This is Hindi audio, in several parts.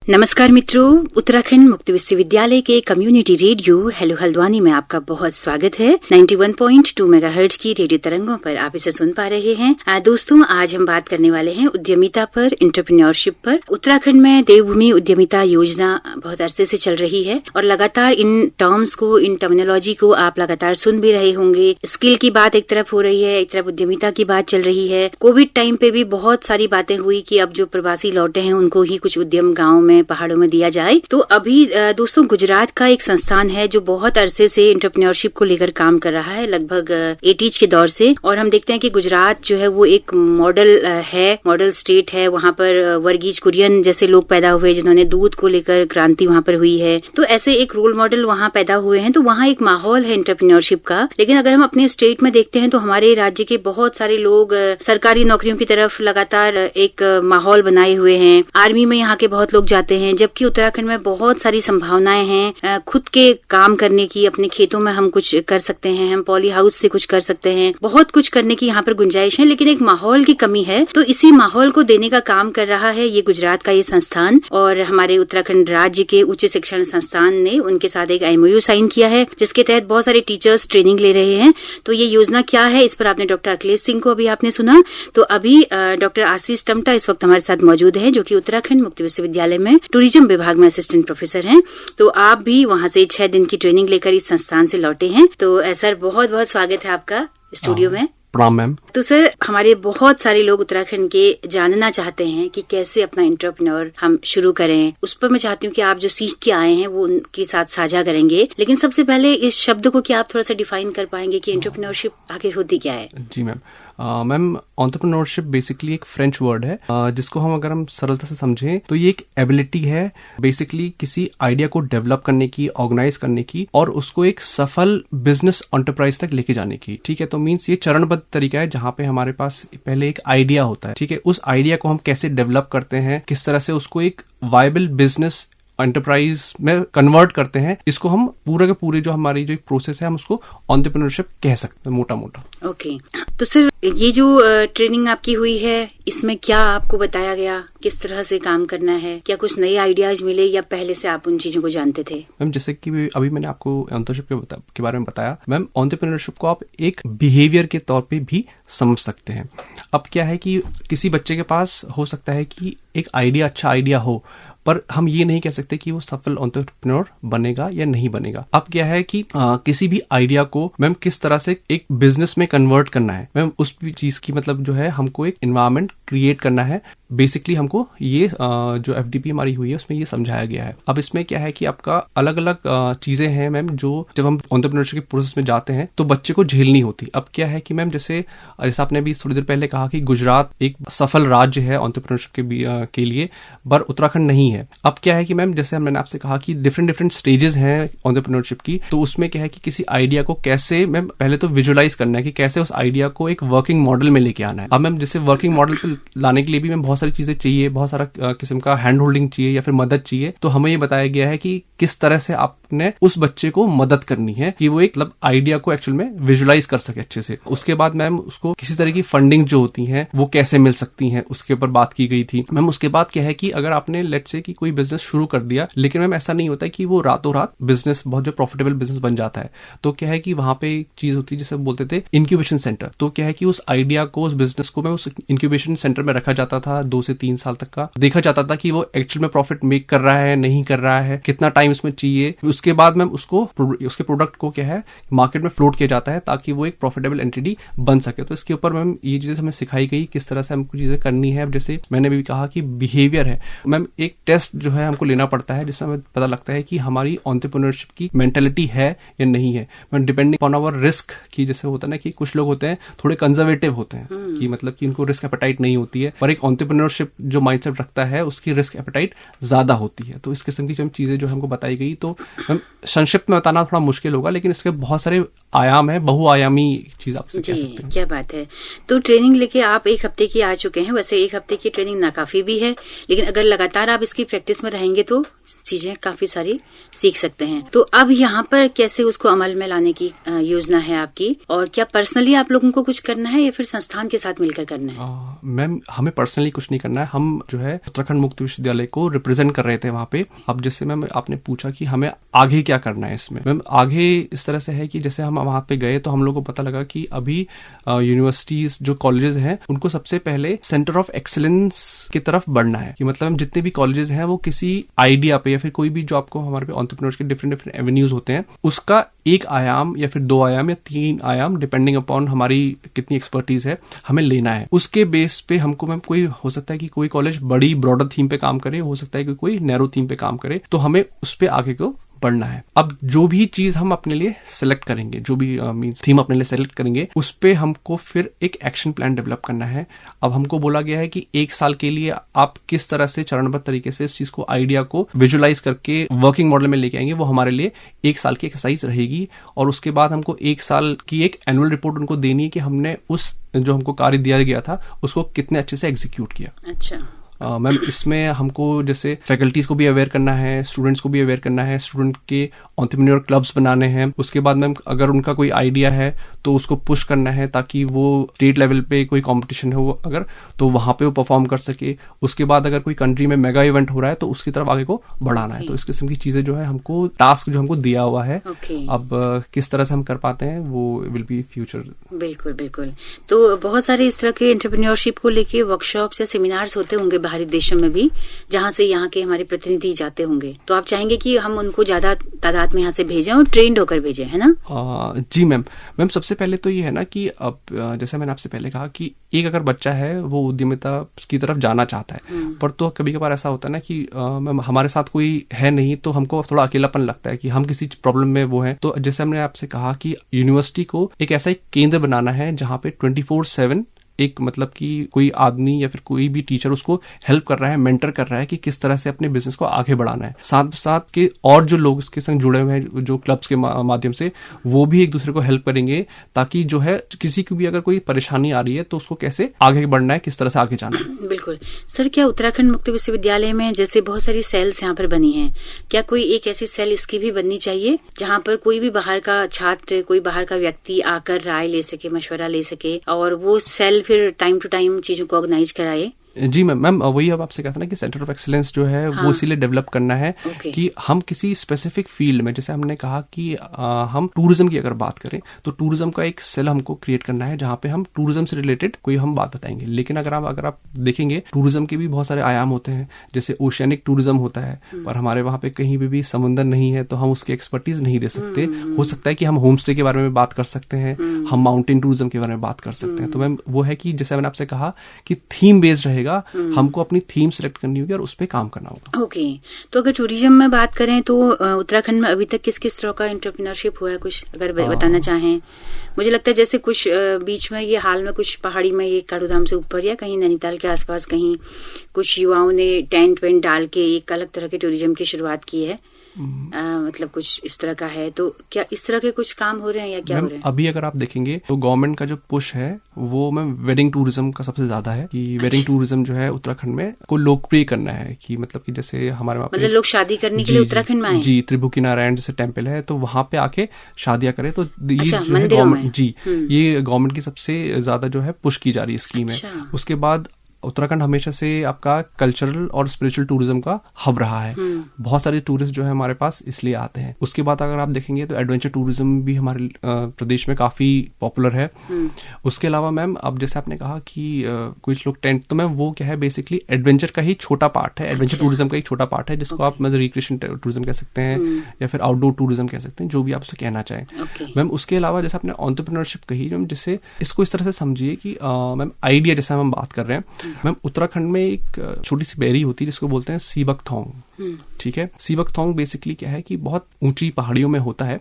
नमस्कार मित्रों, उत्तराखंड मुक्त विश्वविद्यालय के कम्युनिटी रेडियो हेलो हल्द्वानी में आपका बहुत स्वागत है। 91.2 मेगाहर्ट्ज की रेडियो तरंगों पर आप इसे सुन पा रहे हैं। दोस्तों, आज हम बात करने वाले हैं उद्यमिता पर, एंटरप्रेन्योरशिप पर। उत्तराखंड में देवभूमि उद्यमिता योजना बहुत अरसे से चल रही है और लगातार इन टर्म्स को, इन टर्मिनोलॉजी को आप लगातार सुन भी रहे होंगे। स्किल की बात एक तरफ हो रही है, एक तरफ उद्यमिता की बात चल रही है। कोविड टाइम पे भी बहुत सारी बातें हुई कि अब जो प्रवासी लौटे हैं उनको ही कुछ उद्यम गाँव में, पहाड़ों में दिया जाए। तो अभी दोस्तों, गुजरात का एक संस्थान है जो बहुत अरसे से एंटरप्रेन्योरशिप को लेकर काम कर रहा है, लगभग 80s के दौर से। और हम देखते हैं कि गुजरात जो है वो एक मॉडल स्टेट है। वहाँ पर वर्गीज कुरियन जैसे लोग पैदा हुए जिन्होंने दूध को लेकर क्रांति वहाँ पर हुई है। तो ऐसे एक रोल मॉडल वहाँ पैदा हुए हैं। तो वहाँ एक माहौल है एंटरप्रेन्योरशिप का। लेकिन अगर हम अपने स्टेट में देखते हैं तो हमारे राज्य के बहुत सारे लोग सरकारी नौकरियों की तरफ लगातार एक माहौल बनाए हुए हैं। आर्मी में यहाँ के बहुत लोग जाते हैं, जबकि उत्तराखंड में बहुत सारी संभावनाएं हैं खुद के काम करने की। अपने खेतों में हम कुछ कर सकते हैं, हम पॉली हाउस से कुछ कर सकते हैं, बहुत कुछ करने की यहाँ पर गुंजाइश है। लेकिन एक माहौल की कमी है। तो इसी माहौल को देने का काम कर रहा है ये गुजरात का ये संस्थान। और हमारे उत्तराखंड राज्य के उच्च शिक्षण संस्थान ने उनके साथ एक MOU साइन किया है, जिसके तहत बहुत सारे टीचर्स ट्रेनिंग ले रहे हैं। तो ये योजना क्या है, इस पर आपने डॉक्टर अखिलेश सिंह को अभी आपने सुना। तो अभी डॉक्टर आशीष टमटा इस वक्त हमारे साथ मौजूद है, जो कि उत्तराखंड मुक्त विश्वविद्यालय में टूरिज्म विभाग में असिस्टेंट प्रोफेसर हैं। तो आप भी वहाँ से 6 दिन की ट्रेनिंग लेकर इस संस्थान से लौटे हैं। तो सर, बहुत बहुत स्वागत है आपका स्टूडियो में। प्रणाम मैम। तो सर, हमारे बहुत सारे लोग उत्तराखंड के जानना चाहते हैं कि कैसे अपना एंटरप्रेन्योर हम शुरू करें। उस पर मैं चाहती हूँ कि आप जो सीख के आए हैं वो उनके साथ साझा करेंगे। लेकिन सबसे पहले इस शब्द को क्या आप थोड़ा सा डिफाइन कर पाएंगे कि एंटरप्रेन्योरशिप आखिर होती क्या है? जी मैम। मैम, एंटरप्रेन्योरशिप बेसिकली एक फ्रेंच वर्ड है, जिसको अगर हम सरलता से समझें तो ये एक एबिलिटी है बेसिकली किसी आइडिया को डेवलप करने की, ऑर्गेनाइज करने की और उसको एक सफल बिजनेस एंटरप्राइज तक लेके जाने की। ठीक है, तो मीन्स ये चरणबद्ध तरीका है जहाँ पे हमारे पास पहले एक आइडिया होता है। ठीक है, उस आइडिया को हम कैसे डेवलप करते हैं, किस तरह से उसको एक वायबल बिजनेस एंटरप्राइज में कन्वर्ट करते हैं, इसको हम पूरे के पूरे जो हमारी जो प्रोसेस है हम उसको एंटरप्रेन्योरशिप कह सकते हैं, मोटा मोटा। ओके। तो सर, ये जो ट्रेनिंग आपकी हुई है, इसमें क्या आपको बताया गया, किस तरह से काम करना है? क्या कुछ नए आइडियाज मिले या पहले से आप उन चीजों को जानते थे? मैम, जैसे कि अभी मैंने आपको एंटरप्रेन्योरशिप के बारे में बताया, मैम एंटरप्रेन्योरशिप को आप एक बिहेवियर के तौर पे भी समझ सकते हैं। अब क्या है कि किसी बच्चे के पास हो सकता है कि एक आइडिया, अच्छा आइडिया हो, पर हम ये नहीं कह सकते कि वो सफल एंटरप्रेन्योर बनेगा या नहीं बनेगा। अब क्या है कि किसी भी आइडिया को मैम किस तरह से एक बिजनेस में कन्वर्ट करना है, मैम उस चीज की मतलब जो है हमको एक एनवायरनमेंट क्रिएट करना है। बेसिकली हमको ये जो FDP हमारी हुई है उसमें ये समझाया गया है। अब इसमें क्या है कि आपका अलग अलग चीजें हैं मैम, जो जब हम एंटरप्रेन्योरशिप के प्रोसेस में जाते हैं तो बच्चे को झेलनी होती। अब क्या है कि मैम जैसे आपने भी थोड़ी देर पहले कहा कि गुजरात एक सफल राज्य है एंटरप्रेन्योरशिप के लिए, पर उत्तराखंड नहीं है। अब क्या है कि मैम जैसे मैंने आपसे कहा कि डिफरेंट स्टेजेस हैं एंटरप्रेन्योरशिप की, तो उसमें क्या है कि किसी आइडिया को कैसे मैम पहले तो विजुअलाइज करना है कि कैसे उस आइडिया को एक वर्किंग मॉडल में लेके आना है। अब मैम जैसे वर्किंग मॉडल पे लाने के लिए भी मैम बहुत सारी चीजें चाहिए, बहुत सारा किस्म का हैंड होल्डिंग चाहिए या फिर मदद चाहिए। तो हमें ये बताया गया है कि किस तरह से आपने उस बच्चे को मदद करनी है कि वो एक मतलब आइडिया को एक्चुअल में विजुअलाइज कर सके अच्छे से। उसके बाद मैम उसको किसी तरह की फंडिंग जो होती है वो कैसे मिल सकती है, उसके ऊपर बात की गई थी। मैम उसके बाद क्या है कि अगर आपने लेट्स से कि कोई बिजनेस शुरू कर दिया, लेकिन मैम ऐसा नहीं होता कि वो रातों रात बिजनेस बहुत जो प्रॉफिटेबल बिजनेस बन जाता है। तो क्या है कि वहां पे एक चीज होती है जिसे बोलते थे इंक्यूबेशन सेंटर। तो क्या है कि उस आइडिया को, उस बिजनेस को मैं उस इंक्यूबेशन सेंटर में रखा जाता था 2 से 3 साल तक का। देखा जाता था कि वो एक्चुअल में प्रॉफिट मेक कर रहा है, नहीं कर रहा है, कितना टाइम इसमें चाहिए। उसके बाद मैम उसके प्रोडक्ट को क्या है मार्केट में फ्लोट किया जाता है ताकि वो एक प्रॉफिटेबल एंटिटी बन सके। तो इसके ऊपर मैम ये चीजें हमें सिखाई गई किस तरह से हमको चीजें करनी है। जैसे मैंने भी कहा कि बिहेवियर है मैम, एक टेस्ट जो है हमको लेना पड़ता है जिसमें हमें पता लगता है कि हमारी एंटरप्रेन्योरशिप की मेंटालिटी है या नहीं है। Ma'am depending on our risk की, जैसे होता है ना कि कुछ लोग होते हैं थोड़े कंजर्वेटिव होते हैं कि मतलब कि उनको रिस्क एपेटाइट नहीं होती है, पर एक एंटरप्रेन्योरशिप जो माइंडसेट रखता है उसकी रिस्क एपेटाइट ज्यादा होती है। तो इस किस्म की चीजें जो हमको बताई गई, तो मैम संक्षिप्त में बताना थोड़ा मुश्किल होगा, लेकिन इसके बहुत सारे आयाम है, बहुआयामी चीज आप इसे कह सकते हैं। क्या बात है। तो ट्रेनिंग लेके आप 1 हफ्ते की आ चुके हैं। वैसे 1 हफ्ते की ट्रेनिंग नाकाफी भी है, लेकिन अगर लगातार आप इसकी प्रैक्टिस में रहेंगे तो चीजें काफी सारी सीख सकते हैं। तो अब यहाँ पर कैसे उसको अमल में लाने की योजना है आपकी, और क्या पर्सनली आप लोगों को कुछ करना है या फिर संस्थान के साथ मिलकर करना है? मैम, हमें पर्सनली कुछ नहीं करना है। हम जो है उत्तराखंड मुक्त विश्वविद्यालय को रिप्रेजेंट कर रहे थे वहाँ पे। अब जैसे मैम आपने पूछा कि हमें आगे क्या करना है इसमें, मैम आगे इस तरह से है कि जैसे हम वहाँ पे गए तो हम लोगों को पता लगा कि अभी यूनिवर्सिटीज जो कॉलेजेस हैं उनको सबसे पहले सेंटर ऑफ एक्सीलेंस की तरफ बढ़ना है। कि मतलब जितने भी कॉलेजेस हैं वो किसी आइडिया पे या फिर कोई भी जो आपको हमारे पे एंटरप्रेन्योर्स के डिफरेंट एवेन्यूज होते हैं उसका एक आयाम या फिर 2 आयाम या 3 आयाम डिपेंडिंग अपॉन हमारी कितनी एक्सपर्टीज है हमें लेना है। उसके बेस पे हमको मैम कोई हो सकता है कि कोई कॉलेज बड़ी ब्रॉडर थीम पे काम करे, हो सकता है कि कोई नैरो थीम पे काम करे, तो हमें उस पे आगे को बढ़ना है। अब जो भी चीज हम अपने लिए सेलेक्ट करेंगे, जो भी मींस थीम अपने लिए सेलेक्ट करेंगे, उस पे हमको फिर एक एक्शन प्लान डेवलप करना है। अब हमको बोला गया है कि 1 साल के लिए आप किस तरह से चरणबद्ध तरीके से इस चीज को, आइडिया को विजुअलाइज करके वर्किंग मॉडल में लेके आएंगे, वो हमारे लिए 1 साल की एक्सरसाइज रहेगी। और उसके बाद हमको 1 साल की एक एनुअल रिपोर्ट उनको देनी है कि हमने उस जो हमको कार्य दिया गया था उसको कितने अच्छे से एग्जीक्यूट किया। अच्छा मैम, इसमें हमको जैसे फैकल्टीज को भी अवेयर करना है, स्टूडेंट्स को भी अवेयर करना है, स्टूडेंट के एंटरप्रेन्योर क्लब्स बनाने हैं। उसके बाद मैम अगर उनका कोई आइडिया है तो उसको पुश करना है ताकि वो स्टेट लेवल पे कोई कंपटीशन हो अगर, तो वहां पे वो परफॉर्म कर सके। उसके बाद अगर कोई कंट्री में मेगा इवेंट हो रहा है तो उसकी तरफ आगे को बढ़ाना है। तो इस किस्म की चीजें जो है हमको टास्क जो हमको दिया हुआ है, अब किस तरह से हम कर पाते हैं वो विल बी फ्यूचर। बिल्कुल बिल्कुल। तो बहुत सारे इस तरह के एंटरप्रेन्योरशिप को लेके वर्कशॉप्स या सेमिनार्स होते होंगे बाहरी देशों में भी, जहाँ से यहाँ के हमारे प्रतिनिधि जाते होंगे। तो आप चाहेंगे कि हम उनको ज्यादा तादाद में यहाँ से भेजें और ट्रेंड होकर भेजें, है ना? जी मैम। सबसे पहले तो ये है ना कि अब जैसे मैंने आपसे पहले कहा कि एक अगर बच्चा है वो उद्यमिता की तरफ जाना चाहता है, पर तो कभी कभार ऐसा होता है ना कि मैम हमारे साथ कोई है नहीं, तो हमको थोड़ा अकेलापन लगता है कि हम किसी प्रॉब्लम में वो है। तो जैसे हमने आपसे कहा कि यूनिवर्सिटी को एक ऐसा एक केंद्र बनाना है जहाँ पे 24/7 एक मतलब कि कोई आदमी या फिर कोई भी टीचर उसको हेल्प कर रहा है, मेंटर कर रहा है कि किस तरह से अपने बिजनेस को आगे बढ़ाना है। साथ साथ के और जो लोग उसके संग जुड़े हुए हैं जो क्लब्स के माध्यम से, वो भी एक दूसरे को हेल्प करेंगे ताकि जो है किसी को भी अगर कोई परेशानी आ रही है तो उसको कैसे आगे बढ़ना है, किस तरह से आगे जाना है। बिल्कुल सर। क्या उत्तराखंड मुक्त विश्वविद्यालय में जैसे बहुत सारी सेल्स यहाँ पर बनी है, क्या कोई एक ऐसी सेल इसकी भी बननी चाहिए जहाँ पर कोई भी बाहर का छात्र, कोई बाहर का व्यक्ति आकर राय ले सके, मशवरा ले सके, और वो सेल फिर टाइम टू टाइम चीजों को ऑर्गेनाइज कराए? जी मैम वही अब आपसे कहता ना कि सेंटर ऑफ एक्सीलेंस जो है वो इसीलिए डेवलप करना है कि हम किसी स्पेसिफिक फील्ड में, जैसे हमने कहा कि हम टूरिज्म की अगर बात करें तो टूरिज्म का एक सेल हमको क्रिएट करना है जहाँ पे हम टूरिज्म से रिलेटेड कोई हम बात बताएंगे। लेकिन अगर आप देखेंगे टूरिज्म के भी बहुत सारे आयाम होते हैं, जैसे ओशियनिक टूरिज्म होता है, पर हमारे वहाँ पे कहीं भी समुद्र नहीं है तो हम उसकी एक्सपर्टीज नहीं दे सकते। हो सकता है कि हम होम स्टे के बारे में बात कर सकते हैं, हम माउंटेन टूरिज्म के बारे में बात कर सकते हैं। तो मैम वो है कि जैसे मैंने आपसे कहा कि थीम बेस्ड रहेगा, हमको अपनी थीम सिलेक्ट करनी होगी और उस पे काम करना होगा। ओके। तो अगर टूरिज्म में बात करें तो उत्तराखंड में अभी तक किस किस तरह का एंटरप्रेन्योरशिप हुआ है, कुछ अगर बताना चाहें? मुझे लगता है जैसे कुछ बीच में ये हाल में कुछ पहाड़ी में ये काठगोदाम से ऊपर या कहीं नैनीताल के आसपास कहीं कुछ युवाओं ने टेंट वेंट डाल के एक अलग तरह के टूरिज्म की शुरुआत की है। मतलब कुछ इस तरह का है, तो क्या इस तरह के कुछ काम हो रहे हैं या क्या हो रहे हैं? अभी अगर आप देखेंगे तो गवर्नमेंट का जो पुश है वो मैम वेडिंग टूरिज्म का सबसे ज्यादा है कि वेडिंग टूरिज्म जो है उत्तराखंड में को लोकप्रिय करना है। कि मतलब कि जैसे हमारे वहाँ मतलब लोग शादी करने के लिए उत्तराखंड में आए? जी, त्रिभुकी नारायण जैसे टेम्पल है तो वहाँ पे आके शादियां करें। तो ये गवर्नमेंट की सबसे ज्यादा जो है पुश की जा रही है स्कीम है। उसके बाद उत्तराखंड हमेशा से आपका कल्चरल और स्पिरिचुअल टूरिज्म का हब रहा है। बहुत सारे टूरिस्ट जो है हमारे पास इसलिए आते हैं। उसके बाद अगर आप देखेंगे तो एडवेंचर टूरिज्म भी हमारे प्रदेश में काफी पॉपुलर है। उसके अलावा मैम अब जैसे आपने कहा कि कुछ लोग टेंट, तो मैम वो क्या है बेसिकली एडवेंचर का ही छोटा पार्ट है, एडवेंचर टूरिज्म का एक छोटा पार्ट है जिसको आप मतलब रिक्रिएशन टूरिज्म कह सकते हैं या फिर आउटडोर टूरिज्म कह सकते हैं, जो भी आप उसे कहना चाहें। मैम उसके अलावा जैसे आपने एंटरप्रेन्योरशिप कही, मैम जिससे इसको इस तरह से समझिए कि मैम आइडिया जैसे हम बात कर रहे हैं, मैम उत्तराखंड में एक छोटी सी बेरी होती है जिसको बोलते हैं सीबक थोंग। ठीक है, सीबक थोंग बेसिकली क्या है कि बहुत ऊंची पहाड़ियों में होता है।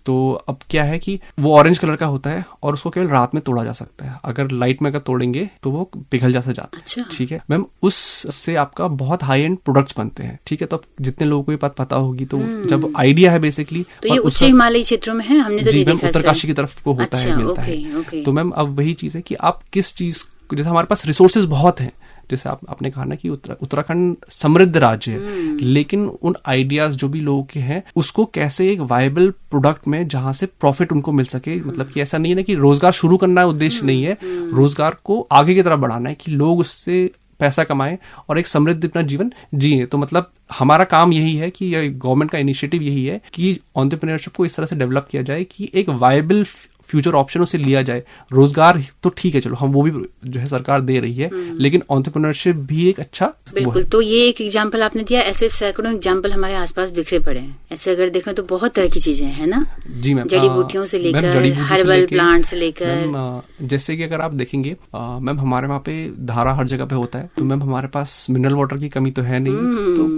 तो अब क्या है कि वो ऑरेंज कलर का होता है और उसको केवल रात में तोड़ा जा सकता है, अगर लाइट में अगर तोड़ेंगे तो वो पिघल जैसा जाता है। अच्छा। ठीक है मैम, उससे आपका बहुत हाई एंड प्रोडक्ट्स बनते हैं। ठीक है, तो अब जितने लोगों को ये बात पता होगी, तो जब आइडिया है बेसिकली, तो ये उच्च हिमालयी क्षेत्रों में है, हमने तो नहीं देखा। उत्तरकाशी की तरफ को होता है, मिलता है। तो मैम अब वही चीज है कि आप किस चीज, जैसे हमारे पास रिसोर्सेज बहुत हैं, जैसे आपने कहा ना कि उत्तराखंड समृद्ध राज्य है, लेकिन उन आइडियाज जो भी लोगों के हैं उसको कैसे एक वायबल प्रोडक्ट में जहां से प्रॉफिट उनको मिल सके, मतलब कि ऐसा नहीं है ना कि रोजगार शुरू करना उद्देश्य नहीं है, रोजगार को आगे की तरफ बढ़ाना है कि लोग उससे पैसा कमाएं और एक समृद्ध अपना जीवन जिए। तो मतलब हमारा काम यही है कि गवर्नमेंट का इनिशिएटिव यही है कि एंटरप्रेन्योरशिप को इस तरह से डेवलप किया जाए कि एक वायबल फ्यूचर ऑप्शन उसे लिया जाए। रोजगार तो ठीक है, चलो हम वो भी जो है सरकार दे रही है, लेकिन एंटरप्रेन्योरशिप भी एक अच्छा बिल्कुल। तो ये एक एग्जांपल आपने दिया, ऐसे सैकड़ों एग्जांपल हमारे आसपास बिखरे पड़े हैं। ऐसे अगर देखें तो बहुत तरह की चीजें हैं ना। जी मैम, जड़ी बूटियों से लेकर हर्बल प्लांट से लेकर, जैसे कि अगर आप देखेंगे मैम हमारे वहाँ पे धारा हर जगह पे होता है, तो मैम हमारे पास मिनरल वाटर की कमी तो है नहीं। तो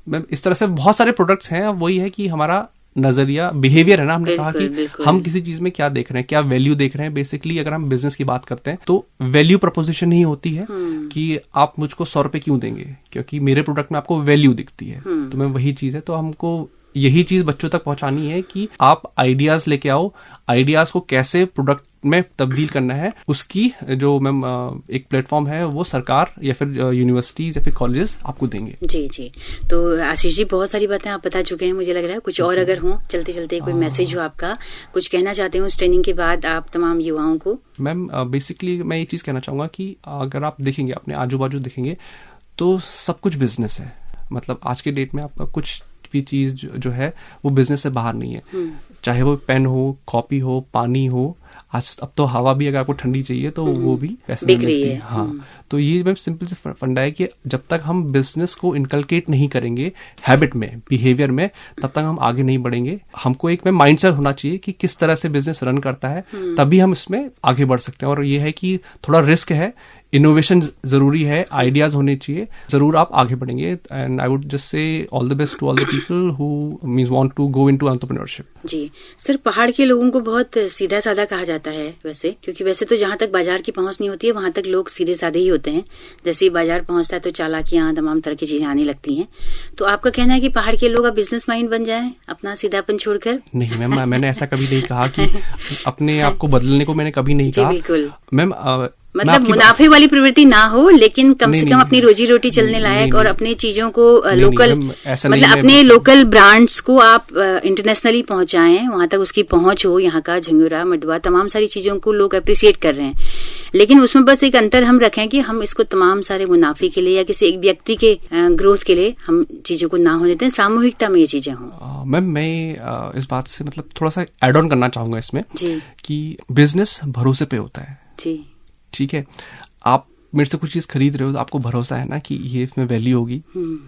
मैम इस तरह से बहुत सारे प्रोडक्ट्स हैं। वही है कि हमारा नजरिया, बिहेवियर है ना, हमने कहा कि हम किसी चीज में क्या देख रहे हैं, क्या वैल्यू देख रहे हैं। बेसिकली अगर हम बिजनेस की बात करते हैं तो वैल्यू प्रपोजिशन ही होती है कि आप मुझको 100 रुपए क्यों देंगे, क्योंकि मेरे प्रोडक्ट में आपको वैल्यू दिखती है। तो मैं वही चीज है, तो हमको यही चीज बच्चों तक पहुंचानी है कि आप आइडियाज लेके आओ, आइडियाज को कैसे प्रोडक्ट में तब्दील करना है, उसकी जो मैम एक प्लेटफॉर्म है वो सरकार या फिर यूनिवर्सिटीज या फिर कॉलेजेस आपको देंगे। जी जी। तो आशीष जी, बहुत सारी बातें आप बता चुके हैं, मुझे लग रहा है कुछ और अगर हो चलते चलते कोई मैसेज हो आपका, कुछ कहना चाहते हो इस ट्रेनिंग के बाद आप तमाम युवाओं को। मैम बेसिकली मैं ये चीज कहना चाहूंगा कि अगर आप देखेंगे, अपने आजू बाजू देखेंगे, तो सब कुछ बिजनेस है। मतलब आज के डेट में आपका कुछ भी चीज जो है वो बिजनेस से बाहर नहीं है, चाहे वो पेन हो, कॉपी हो, पानी हो। आज अब तो हवा भी अगर आपको ठंडी चाहिए तो वो भी पैसे में मिलती है। हाँ, तो ये मैम सिंपल से फंडा है कि जब तक हम बिजनेस को इनकलकेट नहीं करेंगे हैबिट में, बिहेवियर में, तब तक हम आगे नहीं बढ़ेंगे। हमको एक में माइंडसेट होना चाहिए कि किस तरह से बिजनेस रन करता है, तभी हम इसमें आगे बढ़ सकते हैं। और ये है कि थोड़ा रिस्क है, इनोवेशन जरूरी है, आइडियाज होने चाहिए, जरूर आप आगे बढ़ेंगे। And I would just say all the best to all the people who means want to go into entrepreneurship. जी सर, पहाड़ के लोगों को बहुत सीधा साधा कहा जाता है वैसे, क्योंकि वैसे तो जहां तक बाजार की पहुंच नहीं होती है वहां तक लोग सीधे साधे ही होते हैं। जैसे ही बाजार पहुंचता है तो चालाकियां, तमाम तरह की चीजें आने लगती हैं। तो आपका कहना है कि पहाड़ के लोग अब बिजनेस माइंड बन जाएं अपना सीधापन छोड़कर? नहीं मैम, मैंने ऐसा कभी नहीं कहा कि अपने आप को बदलने को मैंने कभी नहीं कहा। बिल्कुल मैम, मतलब मुनाफे वाली प्रवृत्ति ना हो, लेकिन कम से कम अपनी रोजी रोटी चलने लायक और अपने चीजों को लोकल, मतलब अपने लोकल ब्रांड्स को आप इंटरनेशनली पहुंचाएं, वहां तक उसकी पहुंच हो। यहाँ का झंगुरा, मडवा, तमाम सारी चीजों को लोग अप्रिशिएट कर रहे हैं, लेकिन उसमें बस एक अंतर हम रखें कि हम इसको तमाम सारे मुनाफे के लिए या किसी एक व्यक्ति के ग्रोथ के लिए हम चीजों को ना होने दें, सामूहिकता में ये चीजें हों। मैम मैं इस बात से मतलब थोड़ा सा एड ऑन करना चाहूंगा इसमें कि बिजनेस भरोसे पे होता है। जी ठीक है, आप मेरे से कुछ चीज खरीद रहे हो तो आपको भरोसा है ना कि ये इसमें वैल्यू होगी,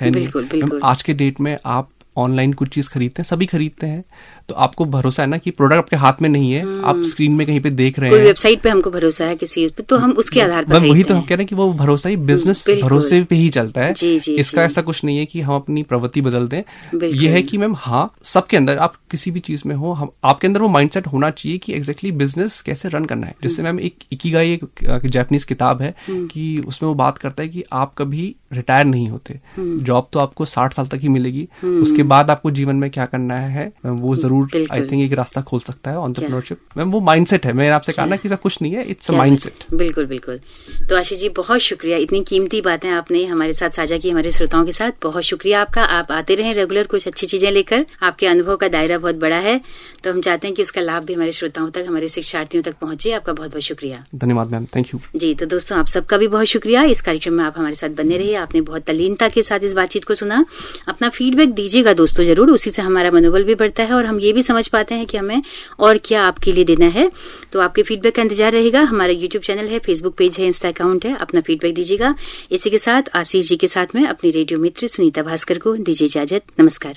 है बिल्कुल, बिल्कुल। आज के डेट में आप ऑनलाइन कुछ चीज खरीदते हैं, सभी खरीदते हैं, तो आपको भरोसा है ना कि प्रोडक्ट आपके हाथ में नहीं है, आप स्क्रीन में कहीं पे देख रहे हैं, कोई वेबसाइट पे हमको भरोसा है किसी पे, तो हम उसके आधार पर वही तो हम कह रहे हैं कि वो भरोसा ही बिजनेस भरोसे पे ही चलता है। इसका ऐसा कुछ नहीं है कि हम अपनी प्रवृत्ति बदल दें। ये है कि मैम हाँ, सबके अंदर, आप किसी भी चीज में हो, हम आपके अंदर वो माइंडसेट होना चाहिए कि एग्जैक्टली बिजनेस कैसे रन करना है। जैसे मैम एक इकिगाई, एक जापानीज किताब है कि उसमें वो बात करता है कि आप कभी रिटायर नहीं होते, जॉब तो आपको 60 साल तक ही मिलेगी, उसके बाद आपको जीवन में क्या करना है वो जरूर आई थिंक एक रास्ता खोल सकता है एंटरप्रेन्योरशिप। मैम वो माइंडसेट है, मैंने आपसे कहा ना कि ऐसा कुछ नहीं है, इट्स अ माइंडसेट। बिल्कुल बिल्कुल। तो आशीष जी, बहुत शुक्रिया, इतनी कीमती बातें आपने हमारे साथ साझा की हमारे श्रोताओं के साथ। बहुत शुक्रिया आपका। आप आते रहें रेगुलर कुछ अच्छी चीजें लेकर, आपके अनुभव का दायरा बहुत बड़ा है, तो हम चाहते हैं कि उसका लाभ भी हमारे श्रोताओं तक, हमारे शिक्षार्थियों तक पहुंचे। आपका बहुत बहुत शुक्रिया। धन्यवाद मैम, थैंक यू। जी, तो दोस्तों आप सबका भी बहुत शुक्रिया। इस कार्यक्रम में आप हमारे साथ बने रहिए, आपने बहुत तल्लीनता के साथ इस बातचीत को सुना। अपना फीडबैक दीजिएगा दोस्तों जरूर, उसी से हमारा मनोबल भी बढ़ता है और हम ये भी समझ पाते हैं कि हमें और क्या आपके लिए देना है। तो आपके फीडबैक का इंतजार रहेगा। हमारा यूट्यूब चैनल है, फेसबुक पेज है, इंस्टा अकाउंट है, अपना फीडबैक दीजिएगा। इसी के साथ आशीष जी के साथ में अपनी रेडियो मित्र सुनीता भास्कर को दीजिए इजाजत। नमस्कार।